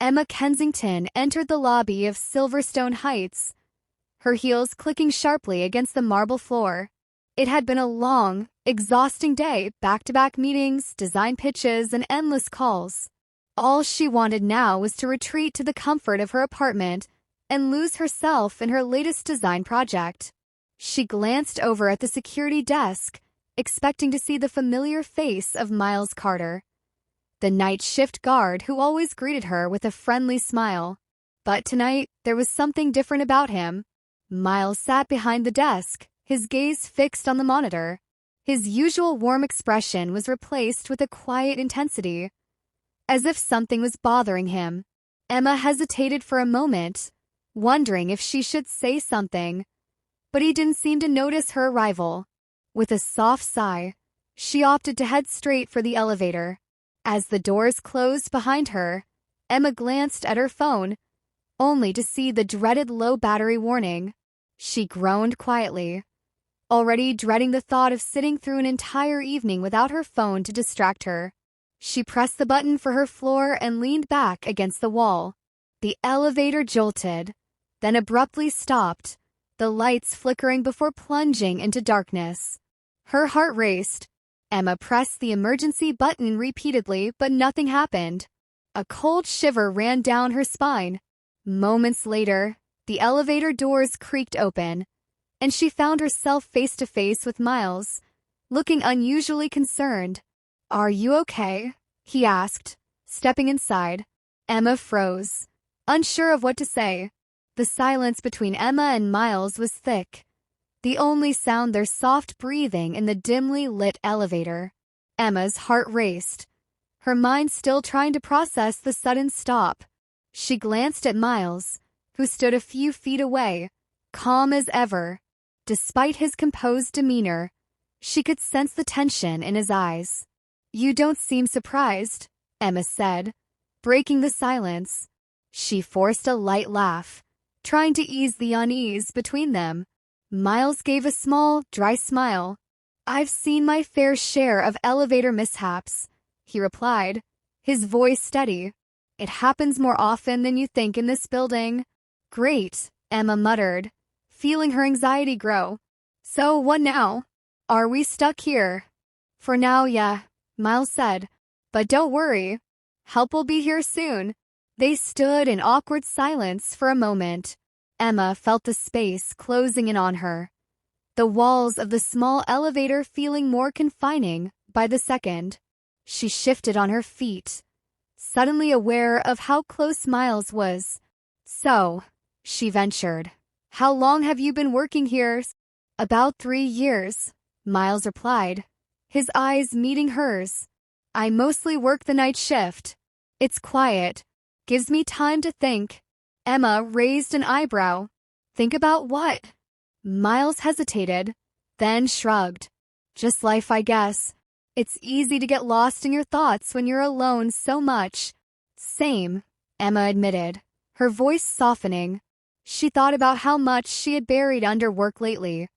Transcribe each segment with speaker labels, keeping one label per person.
Speaker 1: Emma Kensington entered the lobby of Silverstone Heights, her heels clicking sharply against the marble floor. It had been a long, exhausting day, back-to-back meetings, design pitches, and endless calls. All she wanted now was to retreat to the comfort of her apartment and lose herself in her latest design project. She glanced over at the security desk, expecting to see the familiar face of Miles Carter, the night shift guard who always greeted her with a friendly smile. But tonight, there was something different about him. Miles sat behind the desk, his gaze fixed on the monitor. His usual warm expression was replaced with a quiet intensity, as if something was bothering him. Emma hesitated for a moment, wondering if she should say something, but he didn't seem to notice her arrival. With a soft sigh, she opted to head straight for the elevator. As the doors closed behind her, Emma glanced at her phone, only to see the dreaded low battery warning. She groaned quietly, already dreading the thought of sitting through an entire evening without her phone to distract her. She pressed the button for her floor and leaned back against the wall. The elevator jolted, then abruptly stopped, the lights flickering before plunging into darkness. Her heart raced. Emma pressed the emergency button repeatedly, but nothing happened. A cold shiver ran down her spine. Moments later, the elevator doors creaked open, and she found herself face to face with Miles, looking unusually concerned. "Are you okay?" he asked, stepping inside. Emma froze, unsure of what to say. The silence between Emma and Miles was thick, the only sound their soft breathing in the dimly lit elevator. Emma's heart raced, her mind still trying to process the sudden stop. She glanced at Miles, who stood a few feet away, calm as ever. Despite his composed demeanor, she could sense the tension in his eyes. "You don't seem surprised," Emma said, breaking the silence. She forced a light laugh, trying to ease the unease between them. Miles gave a small, dry smile. "I've seen my fair share of elevator mishaps," he replied, his voice steady. "It happens more often than you think in this building." "Great," Emma muttered, feeling her anxiety grow. "So what now? Are we stuck here?" "For now, yeah," Miles said. "But don't worry. Help will be here soon." They stood in awkward silence for a moment. Emma felt the space closing in on her, the walls of the small elevator feeling more confining by the second. She shifted on her feet, suddenly aware of how close Miles was. "So," she ventured, "how long have you been working here?" "About 3 years," Miles replied, his eyes meeting hers. "I mostly work the night shift. It's quiet, gives me time to think." Emma raised an eyebrow. "Think about what?" Miles hesitated, then shrugged. "Just life, I guess. It's easy to get lost in your thoughts when you're alone so much." "Same," Emma admitted, her voice softening. She thought about how much she had buried under work lately,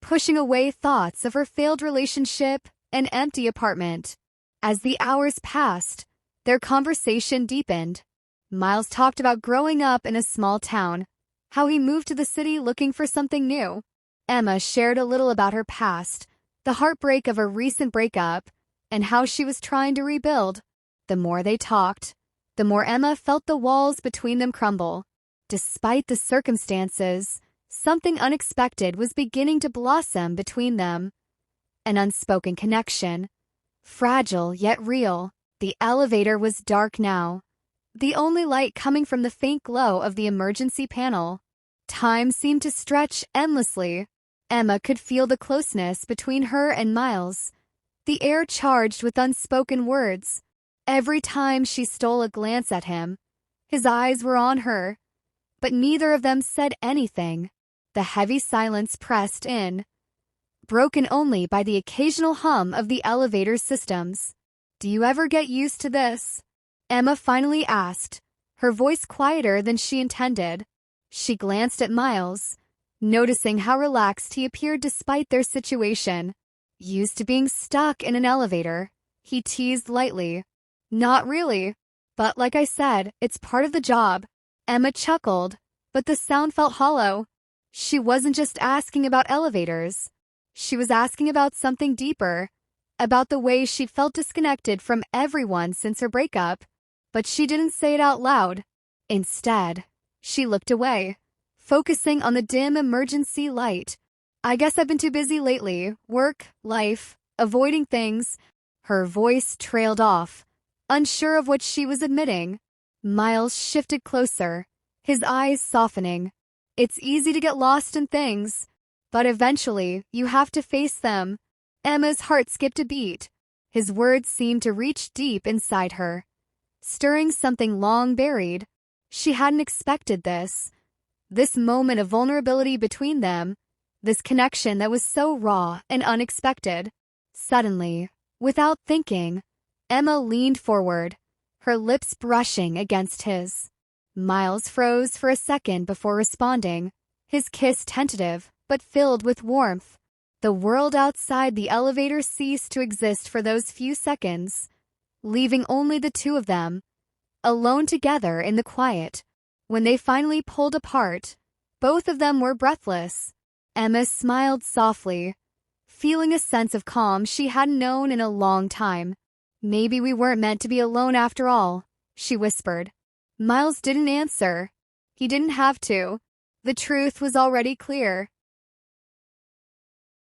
Speaker 1: pushing away thoughts of her failed relationship and empty apartment. As the hours passed, their conversation deepened. Miles talked about growing up in a small town, how he moved to the city looking for something new. Emma shared a little about her past, the heartbreak of a recent breakup, and how she was trying to rebuild. The more they talked, the more Emma felt the walls between them crumble. Despite the circumstances, something unexpected was beginning to blossom between them. An unspoken connection, fragile yet real. The elevator was dark now, the only light coming from the faint glow of the emergency panel. Time seemed to stretch endlessly. Emma could feel the closeness between her and Miles, the air charged with unspoken words. Every time she stole a glance at him, his eyes were on her, but neither of them said anything. The heavy silence pressed in, broken only by the occasional hum of the elevator's systems. "Do you ever get used to this?" Emma finally asked, her voice quieter than she intended. She glanced at Miles, noticing how relaxed he appeared despite their situation. "Used to being stuck in an elevator," he teased lightly. "Not really. But like I said, it's part of the job. Emma chuckled, but the sound felt hollow. She wasn't just asking about elevators. She was asking about something deeper, about the way she'd felt disconnected from everyone since her breakup. But she didn't say it out loud. Instead, she looked away, focusing on the dim emergency light. I guess I've been too busy lately. Work, life, avoiding things. Her voice trailed off, unsure of what she was admitting. Miles shifted closer, his eyes softening. It's easy to get lost in things, but eventually you have to face them. Emma's heart skipped a beat. His words seemed to reach deep inside her, stirring something long buried. She hadn't expected this. This moment of vulnerability between them, this connection that was so raw and unexpected. Suddenly, without thinking, Emma leaned forward, her lips brushing against his. Miles froze for a second before responding, his kiss tentative but filled with warmth. The world outside the elevator ceased to exist for those few seconds, leaving only the two of them, alone together in the quiet. When they finally pulled apart, both of them were breathless. Emma smiled softly, feeling a sense of calm she hadn't known in a long time. "Maybe we weren't meant to be alone after all," she whispered. Miles didn't answer. He didn't have to. The truth was already clear.